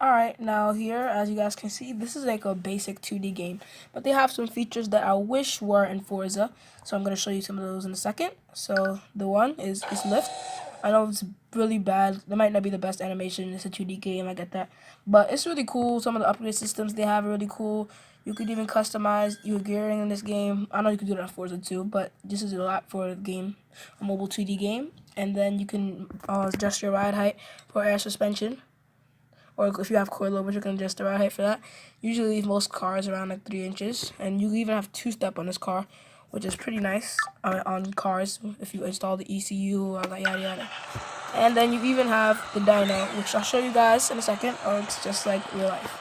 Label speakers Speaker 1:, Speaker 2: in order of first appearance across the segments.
Speaker 1: Alright, now here, as you guys can see, this is like a basic 2D game, but they have some features that I wish were in Forza, so I'm going to show you some of those in a second. So, the one is lift. I know it's really bad, it might not be the best animation, it's a 2D game, I get that, but it's really cool. Some of the upgrade systems they have are really cool. You could even customize your gearing in this game. I know you could do that in Forza too, but this is a lot for a game, a mobile 2D game. And then you can adjust your ride height for air suspension. Or if you have coilovers, you can adjust the ride height for that. Usually most cars around like 3 inches. And you even have two-step on this car, which is pretty nice on cars if you install the ECU or like yada yada. And then you even have the dyno, which I'll show you guys in a second, or it's just like real life.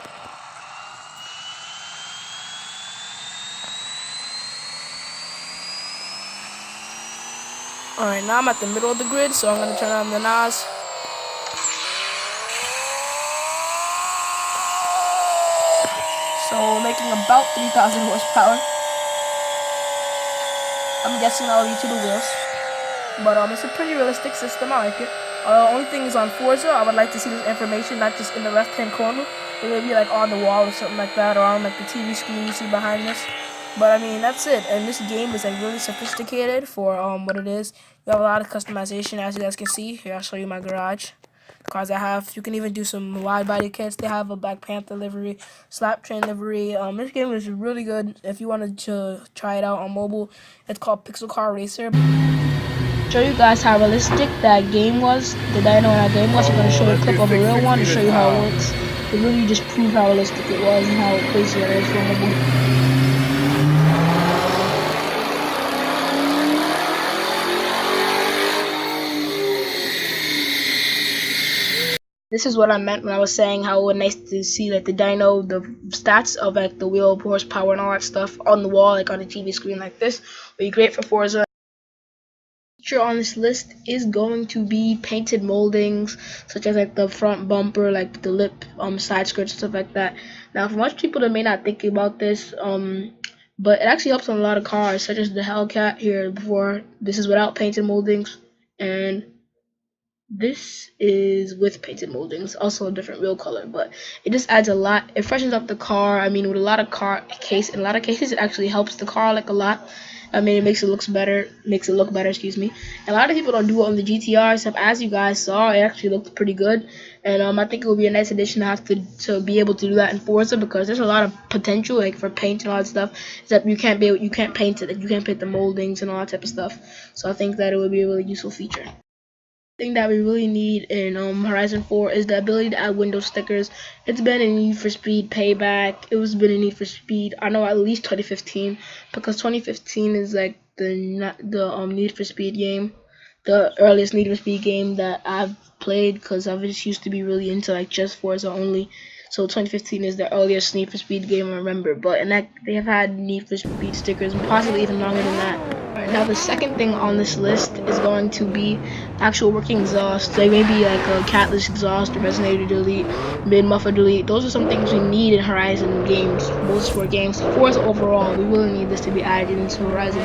Speaker 1: Alright, now I'm at the middle of the grid, so I'm going to turn on the NOS. So making about 3,000 horsepower. I'm guessing that'll be to the wheels. But it's a pretty realistic system, I like it. Only thing is on Forza, I would like to see this information not just in the left-hand corner, but maybe like on the wall or something like that, or on like the TV screen you see behind this. But I mean, that's it. And this game is like really sophisticated for what it is. You have a lot of customization, as you guys can see. Here, I'll show you my garage. The cars I have. You can even do some wide body kits. They have a Black Panther livery, Slap Train livery. This game is really good. If you wanted to try it out on mobile, it's called Pixel Car Racer. Show you guys how realistic that game was. The dyno in that game was. I'm gonna show you a clip of a real one to show you how it works. It really just proved how realistic it was and how crazy it is for mobile. This is what I meant when I was saying how it would nice to see like the dyno, the stats of like the wheel horsepower and all that stuff on the wall, like on a TV screen like this. Would be great for Forza. Feature on this list is going to be painted moldings, such as like the front bumper, like the lip, side skirts, stuff like that. Now, for most people that may not think about this, but it actually helps on a lot of cars, such as the Hellcat here before. This is without painted moldings, and this is with painted moldings, also a different wheel color, but it just adds a lot. It freshens up the car. I mean, with a lot of in a lot of cases, it actually helps the car like a lot. I mean, it makes it look better. Excuse me. And a lot of people don't do it on the GTR stuff. As you guys saw, it actually looked pretty good. And I think it would be a nice addition to have to be able to do that in Forza, because there's a lot of potential like for paint and all that stuff. Except you can't paint it. Like, you can't paint the moldings and all that type of stuff. So I think that it would be a really useful feature. Thing that we really need in Horizon 4 is the ability to add window stickers. It's been in Need for Speed Payback. It was been in Need for Speed, I know, at least 2015, because 2015 is like the Need for Speed game, the earliest Need for Speed game that I've played, because I just used to be really into like just Forza only. So 2015 is the earliest Need for Speed game I remember, but they have had Need for Speed stickers possibly even longer than that. Alright, now the second thing on this list is going to be actual working exhaust. Like maybe like a catless exhaust, or resonator delete, mid muffler delete. Those are some things we need in Horizon games, motorsport games. Forza overall, we really need this to be added into Horizon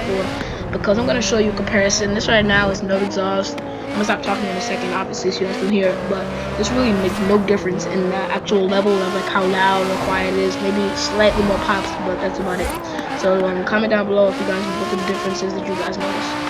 Speaker 1: 4, because I'm going to show you a comparison. This right now is no exhaust. I'm gonna stop talking in a second, obviously, so you guys can hear it, but this really makes no difference in the actual level of like how loud or quiet it is. Maybe slightly more pops, but that's about it. So comment down below if you guys know what the difference is that you guys notice.